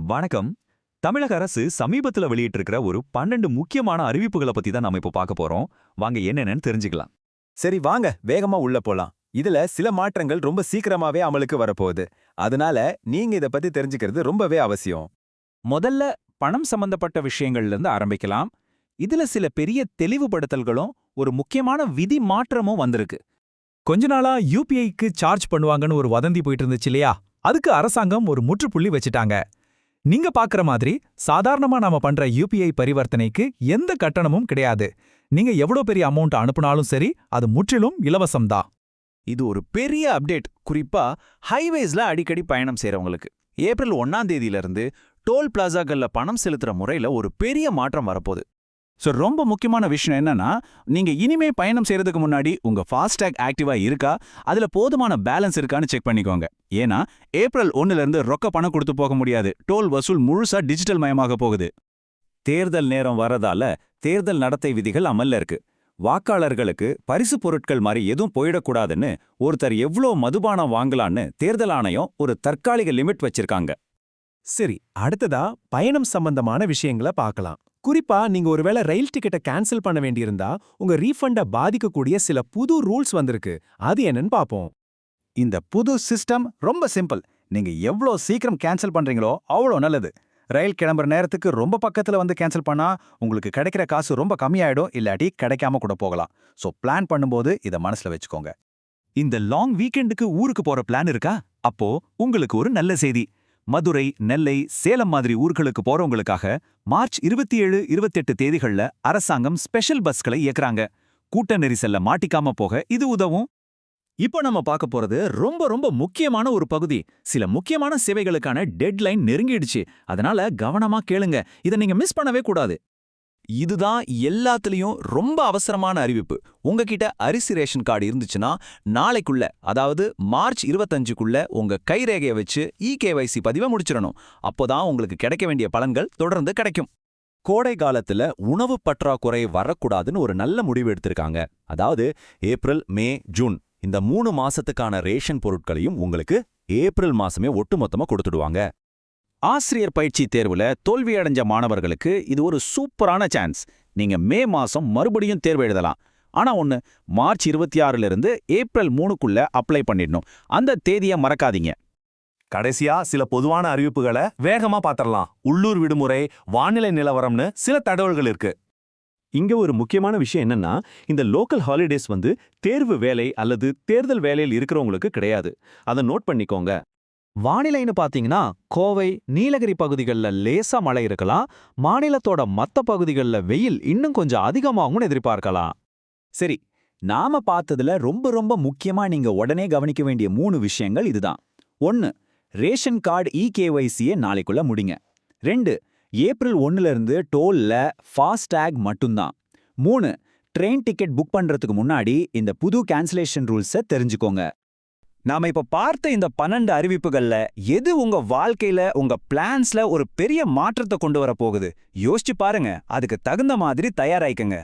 வணக்கம். தமிழக அரசு சமீபத்துல வெளியிட்டிருக்கிற ஒரு 12 முக்கியமான அறிவிப்புகளை பத்தி தான் நாம இப்ப பார்க்க போறோம். வாங்க என்னென்னு தெரிஞ்சுக்கலாம். சரி வாங்க வேகமா உள்ள போலாம். இதுல சில மாற்றங்கள் ரொம்ப சீக்கிரமாவே அமலுக்கு வரப்போகுது. அதனால நீங்க இத பத்தி தெரிஞ்சுக்கிறது ரொம்பவே அவசியம். முதல்ல பணம் சம்பந்தப்பட்ட விஷயங்கள்ல இருந்து ஆரம்பிக்கலாம். இதுல சில பெரிய தெளிவுபடுத்தல்களும் ஒரு முக்கியமான விதி மாற்றமும் வந்திருக்கு. கொஞ்ச நாளா யூபிஐக்கு சார்ஜ் பண்ணுவாங்கன்னு ஒரு வதந்தி போயிட்டு இருந்துச்சு இல்லையா? அதுக்கு அரசாங்கம் ஒரு முற்றுப்புள்ளி வச்சிட்டாங்க. நீங்க பாக்குற மாதிரி சாதாரணமா நாம பண்ற யூபிஐ பரிவர்த்தனைக்கு எந்த கட்டணமும் கிடையாது. நீங்க எவ்வளோ பெரிய அமௌண்ட் அனுப்புனாலும் சரி, அது முற்றிலும் இலவசம்தான். இது ஒரு பெரிய அப்டேட், குறிப்பா ஹைவேஸ்ல அடிக்கடி பயணம் செய்றவங்களுக்கு. ஏப்ரல் 1ஆம் தேதியிலிருந்து டோல் பிளாசாக்கள்ல பணம் செலுத்துற முறையில ஒரு பெரிய மாற்றம் வரப்போகுது. ரொம்ப முக்கியமான விஷயம் என்னன்னா, நீங்க இனிமே பயணம் செய்யறதுக்கு முன்னாடி உங்க ஃபாஸ்டேக் ஆக்டிவா இருக்கா, அதுல போதுமான பேலன்ஸ் இருக்கான்னு செக் பண்ணிக்கோங்க. ஏன்னா ஏப்ரல் 1ல இருந்து ரொக்க பணம் கொடுத்து போக முடியாது. டோல் வசூல் முழுசா டிஜிட்டல் மயமாக போகுது. தேர்தல் நேரம் வரதால தேர்தல் நடத்தை விதிகள் அமல்ல இருக்கு. வாக்காளர்களுக்கு பரிசு பொருட்கள் மாதிரி எதுவும் போயிடக்கூடாதுன்னு ஒருத்தர் எவ்வளோ மதுபானம் வாங்கலான்னு தேர்தல் ஆணையம் ஒரு தற்காலிக லிமிட் வச்சிருக்காங்க. சரி, அடுத்ததா பயணம் சம்பந்தமான விஷயங்களை பார்க்கலாம். குறிப்பா நீங்க ஒருவேளை ரயில் டிக்கெட்டை கேன்சல் பண்ண வேண்டியிருந்தா உங்க ரீஃபண்டை பாதிக்கக்கூடிய சில புது ரூல்ஸ் வந்திருக்கு. அது என்னன்னு பாப்போம். இந்த புது சிஸ்டம் ரொம்ப சிம்பிள். நீங்க எவ்வளோ சீக்கிரம் கேன்சல் பண்றீங்களோ அவ்வளோ நல்லது. ரயில் கிளம்புற நேரத்துக்கு ரொம்ப பக்கத்துல வந்து கேன்சல் பண்ணா உங்களுக்கு கிடைக்கிற காசு ரொம்ப கம்மியாயிடும், இல்லாட்டி கிடைக்காம கூட போகலாம். பிளான் பண்ணும்போது இதை மனசுல வச்சுக்கோங்க. இந்த லாங் வீக்கெண்டுக்கு ஊருக்கு போற பிளான் இருக்கா? அப்போ உங்களுக்கு ஒரு நல்ல செய்தி. மதுரை, நெல்லை, சேலம் மாதிரி ஊர்களுக்கு போறவங்களுக்காக மார்ச் 27, 28 தேதிகள்ல அரசாங்கம் ஸ்பெஷல் பஸ்களை இயக்குறாங்க. கூட்ட நெரிசல்ல மாட்டிக்காம போக இது உதவும். இப்போ நம்ம பார்க்க போறது ரொம்ப ரொம்ப முக்கியமான ஒரு பகுதி. சில முக்கியமான சேவைகளுக்கான டெட்லைன் நெருங்கிடுச்சு. அதனால கவனமா கேளுங்க. இதை நீங்க மிஸ் பண்ணவே கூடாது. இதுதான் எல்லாத்துலயும் ரொம்ப அவசரமான அறிவிப்பு. உங்ககிட்ட அரிசி ரேஷன் கார்டு இருந்துச்சுன்னா நாளைக்குள்ள, அதாவது மார்ச் 25க்குள்ள உங்க கைரேகையை வச்சு இகேவைசி பதிவை முடிச்சிடணும். அப்போதான் உங்களுக்கு கிடைக்க வேண்டிய பலன்கள் தொடர்ந்து கிடைக்கும். கோடை காலத்துல உணவு பற்றாக்குறை வரக்கூடாதுன்னு ஒரு நல்ல முடிவு எடுத்திருக்காங்க. அதாவது ஏப்ரல், மே, ஜூன் இந்த 3 மாசத்துக்கான ரேஷன் பொருட்களையும் உங்களுக்கு ஏப்ரல் மாசமே ஒட்டுமொத்தமா கொடுத்துடுவாங்க. ஆசிரியர் பயிற்சி தேர்வுல தோல்வியடைஞ்ச மாணவர்களுக்கு இது ஒரு சூப்பரான சான்ஸ். நீங்க மே மாசம் மறுபடியும் தேர்வு எழுதலாம். ஆனா மார்ச் 26ல இருந்து ஏப்ரல் 3க்குள்ள அப்ளை பண்ணிடணும். அந்த தேதியை மறக்காதீங்க. கடைசியா சில பொதுவான அறிவிப்புகளை வேகமா பாத்திரலாம். உள்ளூர் விடுமுறை, வானிலை நிலவரம்னு சில தகவல்கள் இருக்கு. இங்க ஒரு முக்கியமான விஷயம் என்னன்னா, இந்த லோக்கல் ஹாலிடேஸ் தேர்வு வேலை அல்லது தேர்தல் வேலையில் இருக்கிறவங்களுக்கு கிடையாது. அதை நோட் பண்ணிக்கோங்க. வானிலைன்னு பாத்தீங்கன்னா, கோவை, நீலகிரி பகுதிகளில் லேசா மழை இருக்கலாம். மாநிலத்தோட மத்த பகுதிகளில் வெயில் இன்னும் கொஞ்சம் அதிகமாகும்னு எதிர்பார்க்கலாம். சரி, நாம பார்த்ததுல ரொம்ப ரொம்ப முக்கியமா நீங்க உடனே கவனிக்க வேண்டிய 3 விஷயங்கள் இதுதான். 1. ரேஷன் கார்டு இகேவைசியை நாளைக்குள்ள முடிங்க. 2. ஏப்ரல் 1ல இருந்து டோல்ல ஃபாஸ்டேக் மட்டும்தான். 3. ட்ரெயின் டிக்கெட் புக் பண்றதுக்கு முன்னாடி இந்த புது கேன்சலேஷன் ரூல்ஸை தெரிஞ்சுக்கோங்க. நாம இப்ப பார்த்த இந்த 12 அறிவிப்புகள்ல எது உங்க வாழ்க்கையில, உங்க பிளான்ஸ்ல ஒரு பெரிய மாற்றத்தை கொண்டு வர போகுது? யோசிச்சு பாருங்க. அதுக்கு தகுந்த மாதிரி தயாராயிக்கங்க.